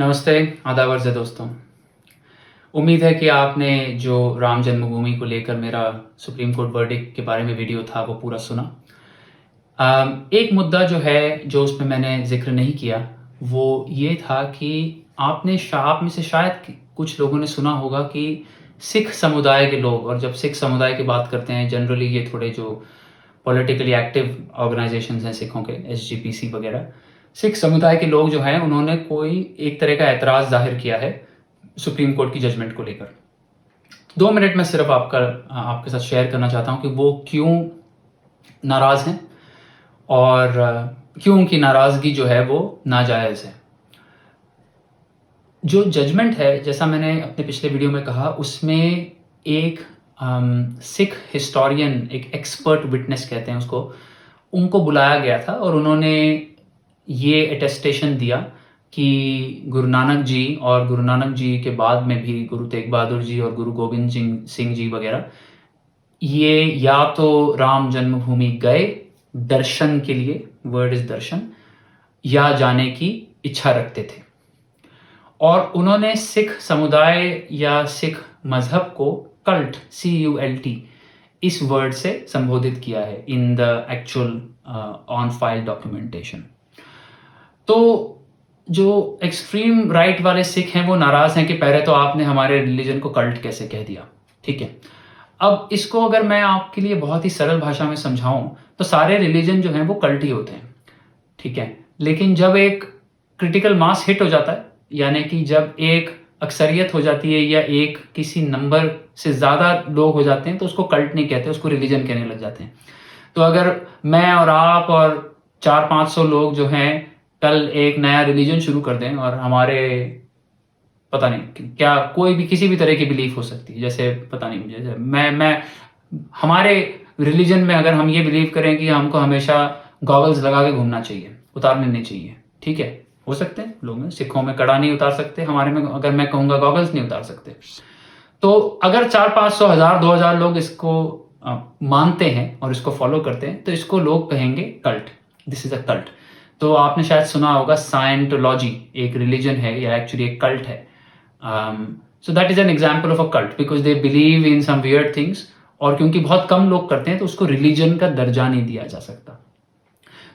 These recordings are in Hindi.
नमस्ते, आदाब अर्ज़ है दोस्तों। उम्मीद है कि आपने जो राम जन्मभूमि को लेकर मेरा सुप्रीम कोर्ट वर्डिक्ट के बारे में वीडियो था वो पूरा सुना। एक मुद्दा जो है जो उसमें मैंने ज़िक्र नहीं किया वो ये था कि आप में से शायद कुछ लोगों ने सुना होगा कि सिख समुदाय के लोग, और जब सिख समुदाय की बात करते हैं जनरली ये थोड़े जो पॉलिटिकली एक्टिव ऑर्गेनाइजेशंस हैं सिखों के, एसजीपीसी वगैरह, सिख समुदाय के लोग जो हैं उन्होंने कोई एक तरह का ऐतराज़ ज़ाहिर किया है सुप्रीम कोर्ट की जजमेंट को लेकर। 2 मिनट में सिर्फ आपके साथ शेयर करना चाहता हूँ कि वो क्यों नाराज़ हैं और क्यों उनकी नाराज़गी जो है वो नाजायज़ है। जो जजमेंट है, जैसा मैंने अपने पिछले वीडियो में कहा, उसमें एक सिख हिस्टोरियन, एक एक्सपर्ट विटनेस कहते हैं उसको, उनको बुलाया गया था और उन्होंने ये अटेस्टेशन दिया कि गुरु नानक जी और गुरु नानक जी के बाद में भी गुरु तेग बहादुर जी और गुरु गोविंद सिंह जी वगैरह, ये या तो राम जन्मभूमि गए दर्शन के लिए, वर्ड इज दर्शन, या जाने की इच्छा रखते थे। और उन्होंने सिख समुदाय या सिख मजहब को कल्ट, CULT, इस वर्ड से संबोधित किया है in the actual on file documentation. तो जो एक्सट्रीम राइट वाले सिख हैं वो नाराज़ हैं कि पहले तो आपने हमारे रिलीजन को कल्ट कैसे कह दिया। ठीक है, अब इसको अगर मैं आपके लिए बहुत ही सरल भाषा में समझाऊं तो सारे रिलीजन जो हैं वो कल्ट ही होते हैं। ठीक है, लेकिन जब एक क्रिटिकल मास हिट हो जाता है, यानी कि जब एक अक्सरियत हो जाती है या एक किसी नंबर से ज़्यादा लोग हो जाते हैं, तो उसको कल्ट नहीं कहते, उसको रिलीजन कहने लग जाते हैं। तो अगर मैं और आप और 400-500 लोग जो हैं कल एक नया रिलीजन शुरू कर दें और हमारे पता नहीं क्या कोई भी किसी भी तरह की बिलीफ हो सकती है, जैसे पता नहीं मुझे मैं हमारे रिलीजन में अगर हम ये बिलीव करें कि हमको हमेशा गॉगल्स लगा के घूमना चाहिए, उतारने नहीं चाहिए। ठीक है, हो सकते हैं लोग हैं, सिखों में कड़ा नहीं उतार सकते, हमारे में अगर मैं कहूँगा गॉगल्स नहीं उतार सकते। तो अगर 400-500, 1000-2000 लोग इसको मानते हैं और इसको फॉलो करते हैं तो इसको लोग कहेंगे cult, this is a cult. तो आपने शायद सुना होगा साइंटोलॉजी एक रिलीजन है या एक्चुअली एक कल्ट है। So that is an example of a cult because they believe in some weird things, और क्योंकि बहुत कम लोग करते हैं तो उसको रिलीजन का दर्जा नहीं दिया जा सकता।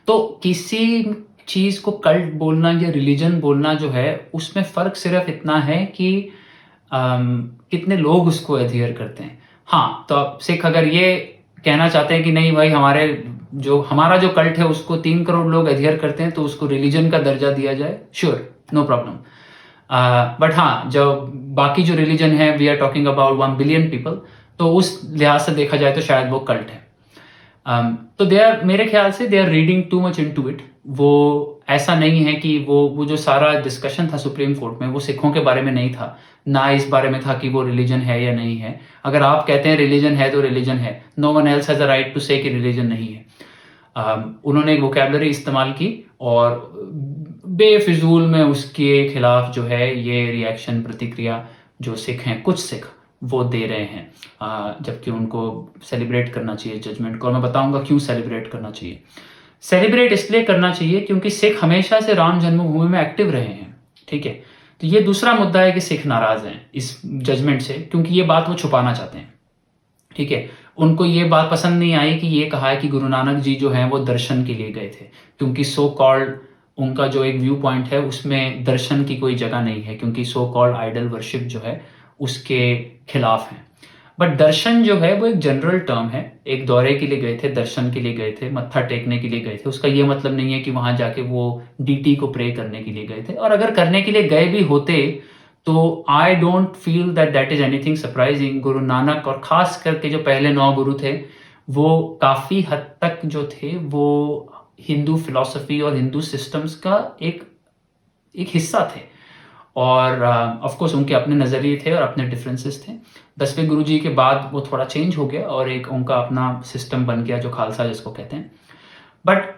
तो किसी चीज को कल्ट बोलना या रिलीजन बोलना जो है उसमें फर्क सिर्फ इतना है कि कितने लोग उसको एडहियर करते हैं। हाँ, तो अब सिख अगर ये कहना चाहते हैं कि नहीं भाई हमारा जो कल्ट है उसको 3 करोड़ लोग एडहियर करते हैं तो उसको रिलीजन का दर्जा दिया जाए, श्योर, नो प्रॉब्लम। बट हाँ, जब बाकी जो रिलीजन है, we are talking about 1 billion people, तो उस लिहाज से देखा जाए तो शायद वो कल्ट है। तो मेरे ख्याल से they are reading too much into it. वो ऐसा नहीं है कि वो जो सारा डिस्कशन था सुप्रीम कोर्ट में वो सिखों के बारे में नहीं था, ना इस बारे में था कि वो रिलीजन है या नहीं है। अगर आप कहते हैं रिलीजन है तो रिलीजन है, no one else has a right to say कि रिलीजन नहीं है। उन्होंने एक वोकैबुलरी इस्तेमाल की और बेफिजूल में उसके खिलाफ जो है ये रिएक्शन, प्रतिक्रिया जो सिख हैं, कुछ सिख वो दे रहे हैं, जबकि उनको सेलिब्रेट करना चाहिए जजमेंट को। और मैं बताऊंगा क्यों सेलिब्रेट करना चाहिए। सेलिब्रेट इसलिए करना चाहिए क्योंकि सिख हमेशा से राम जन्मभूमि में एक्टिव रहे हैं। ठीक है, तो ये दूसरा मुद्दा है कि सिख नाराज हैं इस जजमेंट से, क्योंकि ये बात वो छुपाना चाहते हैं। ठीक है, उनको ये बात पसंद नहीं आई कि ये कहा है कि गुरु नानक जी जो हैं वो दर्शन के लिए गए थे, क्योंकि सो कॉल्ड उनका जो एक व्यू पॉइंट है उसमें दर्शन की कोई जगह नहीं है, क्योंकि सो कॉल्ड आइडल वर्शिप जो है उसके खिलाफ है। बट दर्शन जो है वो एक जनरल टर्म है, एक दौरे के लिए गए थे, दर्शन के लिए गए थे, मत्था टेकने के लिए गए थे, उसका ये मतलब नहीं है कि वहां जाके वो डीटी को प्रे करने के लिए गए थे। और अगर करने के लिए गए भी होते तो I don't feel that is anything surprising. Guru Nanak और खास करके जो पहले 9 गुरु थे वो काफी हद तक जो थे वो हिंदू फिलॉसफी और हिंदू सिस्टम्स का एक हिस्सा थे, और ऑफ कोर्स उनके अपने नज़रिए थे और अपने डिफरेंसेस थे। 10वें गुरु जी के बाद वो थोड़ा चेंज हो गया और एक उनका अपना सिस्टम बन गया जो खालसा जिसको कहते हैं। बट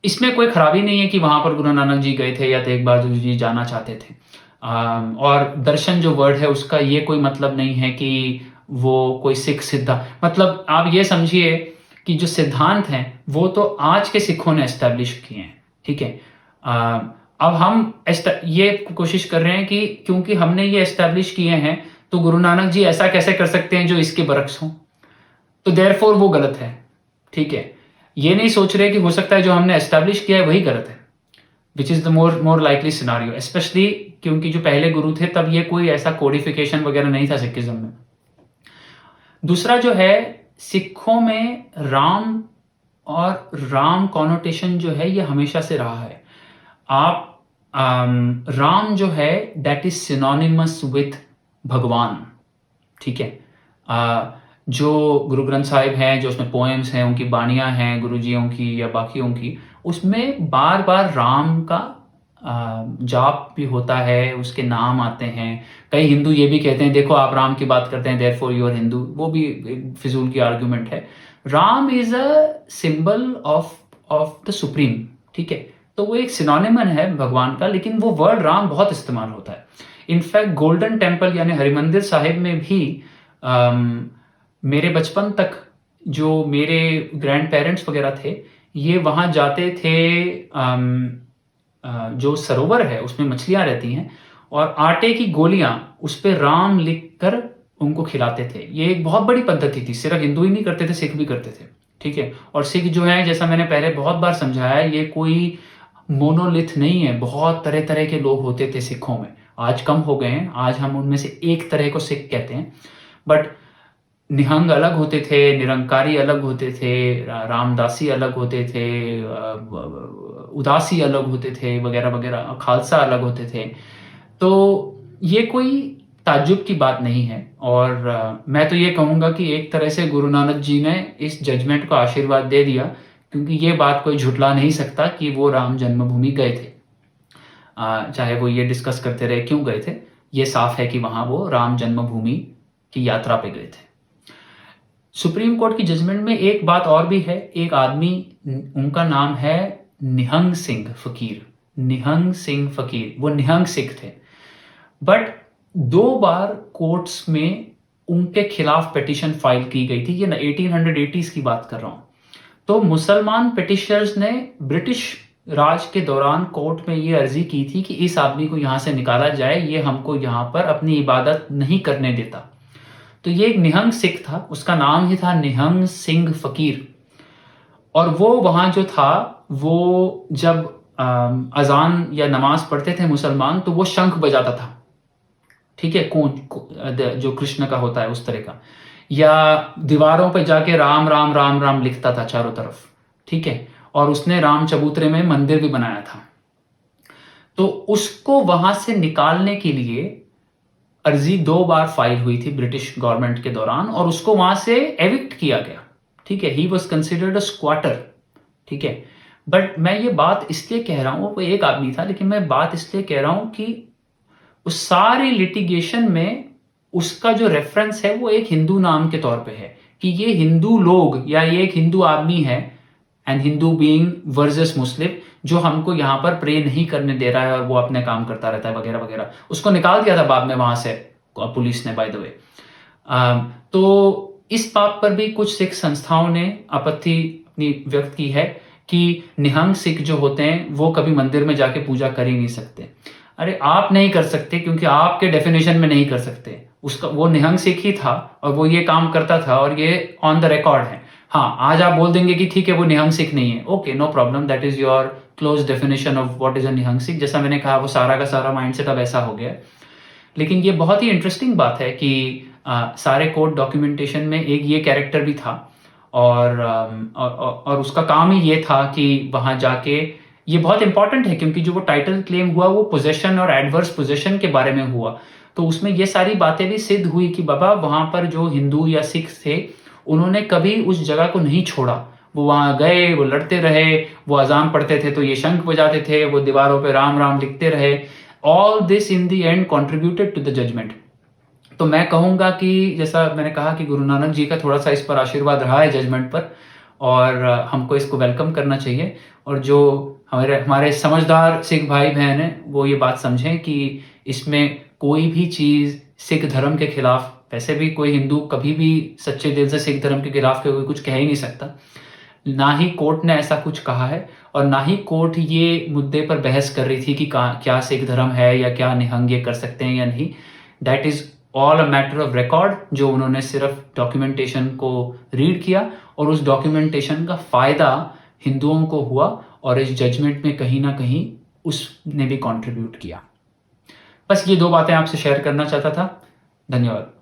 इसमें कोई खराबी नहीं है कि वहाँ पर गुरु नानक जी गए थे या तेग बहादुर जी जाना चाहते थे। और दर्शन जो वर्ड है उसका ये कोई मतलब नहीं है कि वो कोई सिख सिद्धांत, मतलब आप ये समझिए कि जो सिद्धांत हैं वो तो आज के सिखों ने एस्टेब्लिश किए हैं। ठीक है, अब हम ये कोशिश कर रहे हैं कि क्योंकि हमने ये एस्टैब्लिश किए हैं, तो गुरु नानक जी ऐसा कैसे कर सकते हैं जो इसके बरक्स हों? तो देयरफॉर वो गलत है, ठीक है? ये नहीं सोच रहे कि हो सकता है जो हमने एस्टैब्लिश किया है वही गलत है, which is the more likely scenario, specially क्योंकि जो पहले गुरु थे तब ये कोई ऐसा कोडिफिकेशन वगैरह नहीं था सिखिज़्म में। दूसरा जो है, सिखों में राम और राम कॉनोटेशन जो है ये हमेशा से रहा है। आप राम जो है दैट इज सिनोनिमस विथ भगवान, ठीक है? जो गुरु ग्रंथ साहिब हैं, जो उसमें पोएम्स हैं, उनकी बाणियाँ हैं गुरुजियों की या बाकियों की, उसमें बार बार राम का जाप भी होता है, उसके नाम आते हैं। कई हिंदू ये भी कहते हैं देखो आप राम की बात करते हैं देयरफॉर यू आर हिंदू, वो भी एक फिजूल की आर्ग्यूमेंट है। Ram is a symbol of the supreme, ठीक है? तो वो एक सिनोनिमन है भगवान का, लेकिन वो वर्ड राम बहुत इस्तेमाल होता है। इनफैक्ट गोल्डन टेम्पल यानी हरिमंदिर साहिब में भी मेरे बचपन तक जो मेरे ग्रैंड पेरेंट्स वगैरह थे, ये वहाँ जाते थे। जो सरोवर है उसमें मछलियाँ रहती हैं और आटे की गोलियाँ उस पे राम लिखकर उनको खिलाते थे। ये एक बहुत बड़ी पद्धति थी, सिर्फ हिंदू ही नहीं करते थे, सिख भी करते थे, ठीक है? और सिख जो है, जैसा मैंने पहले बहुत बार समझाया है, ये कोई मोनोलिथ नहीं है, बहुत तरह तरह के लोग होते थे सिखों में। आज कम हो गए हैं, आज हम उनमें से एक तरह को सिख कहते हैं, बट निहंग अलग होते थे, निरंकारी अलग होते थे, रामदासी अलग होते थे, उदासी अलग होते थे, वगैरह वगैरह, खालसा अलग होते थे। तो ये कोई ताज्जुब की बात नहीं है। और मैं तो ये कहूँगा कि एक तरह से गुरु नानक जी ने इस जजमेंट को आशीर्वाद दे दिया, क्योंकि ये बात कोई झुठला नहीं सकता कि वो राम जन्मभूमि गए थे। चाहे वो ये डिस्कस करते रहे क्यों गए थे, ये साफ है कि वहाँ वो राम जन्मभूमि की यात्रा पे गए थे। सुप्रीम कोर्ट की जजमेंट में एक बात और भी है। एक आदमी, उनका नाम है निहंग सिंह फ़कीर, निहंग सिंह फ़कीर, वो निहंग सिख थे, बट 2 बार कोर्ट्स में उनके खिलाफ पिटीशन फाइल की गई थी। ये 1880s की बात कर रहा हूँ। तो मुसलमान पिटिशनर्स ने ब्रिटिश राज के दौरान कोर्ट में ये अर्जी की थी कि इस आदमी को यहाँ से निकाला जाए, ये हमको यहाँ पर अपनी इबादत नहीं करने देता। तो ये एक निहंग सिख था, उसका नाम ही था निहंग सिंह फ़कीर। और वो वहाँ जो था, वो जब अजान या नमाज पढ़ते थे मुसलमान, तो वो शंख बजाता था, ठीक है? जो कृष्ण का होता है उस तरह का, या दीवारों पे जाके राम राम राम राम लिखता था चारों तरफ, ठीक है? और उसने राम चबूतरे में मंदिर भी बनाया था। तो उसको वहां से निकालने के लिए अर्जी 2 बार फाइल हुई थी ब्रिटिश गवर्नमेंट के दौरान, और उसको वहां से एविक्ट किया गया, ठीक है? He was considered a squatter, ठीक है? बट मैं ये बात इसलिए कह रहा हूँ, वो एक आदमी था, लेकिन मैं बात इसलिए कह रहा हूँ कि उस सारे लिटिगेशन में उसका जो रेफरेंस है वो एक हिंदू नाम के तौर पे है, कि ये हिंदू लोग या ये एक हिंदू आदमी है, एंड हिंदू बीइंग वर्सेस मुस्लिम, जो हमको यहाँ पर प्रे नहीं करने दे रहा है और वो अपने काम करता रहता है वगैरह वगैरह। उसको निकाल दिया था बाद में वहां से पुलिस ने, बाय द वे। तो इस बात पर भी कुछ सिख संस्थाओं ने आपत्ति अपनी व्यक्त की है कि निहंग सिख जो होते हैं वो कभी मंदिर में जाके पूजा कर ही नहीं सकते। अरे आप नहीं कर सकते क्योंकि आपके डेफिनेशन में नहीं कर सकते। उसका वो निहंग सिख ही था और वो ये काम करता था, और ये ऑन द रिकॉर्ड है। हाँ, आज आप बोल देंगे कि ठीक है वो निहंग सिख नहीं है, okay, no problem, that is your close definition of what is a Nihang Sikh. जैसा मैंने कहा, वो सारा का सारा माइंडसेट अब ऐसा हो गया। लेकिन ये बहुत ही इंटरेस्टिंग बात है कि सारे कोर्ट डॉक्यूमेंटेशन में एक ये कैरेक्टर भी था, और उसका काम ही ये था कि वहां जाके, ये बहुत इंपॉर्टेंट है क्योंकि जो वो टाइटल क्लेम हुआ वो पोजेशन और एडवर्स पोजेशन के बारे में हुआ। तो उसमें ये सारी बातें भी सिद्ध हुई कि बाबा वहां पर जो हिंदू या सिख थे उन्होंने कभी उस जगह को नहीं छोड़ा। वो वहां गए, वो लड़ते रहे, वो अजान पढ़ते थे तो ये शंख बजाते थे, वो दीवारों पे राम राम लिखते रहे। All this in the end contributed to the judgement. तो मैं कहूँगा कि जैसा मैंने कहा कि गुरु नानक जी का थोड़ा सा इस पर आशीर्वाद रहा है जजमेंट पर, और हमको इसको वेलकम करना चाहिए। और जो हमारे समझदार सिख भाई बहन हैं वो ये बात समझें कि इसमें कोई भी चीज़ सिख धर्म के खिलाफ, वैसे भी कोई हिंदू कभी भी सच्चे दिल से सिख धर्म के खिलाफ कोई कुछ कह ही नहीं सकता, ना ही कोर्ट ने ऐसा कुछ कहा है और ना ही कोर्ट ये मुद्दे पर बहस कर रही थी कि क्या सिख धर्म है या क्या निहंग ये कर सकते हैं या नहीं। That is all a matter of record, जो उन्होंने सिर्फ डॉक्यूमेंटेशन को रीड किया और उस डॉक्यूमेंटेशन का फ़ायदा हिंदुओं को हुआ और इस जजमेंट में कहीं न कहीं उसने भी कंट्रीब्यूट किया। बस ये 2 बातें आपसे शेयर करना चाहता था। धन्यवाद।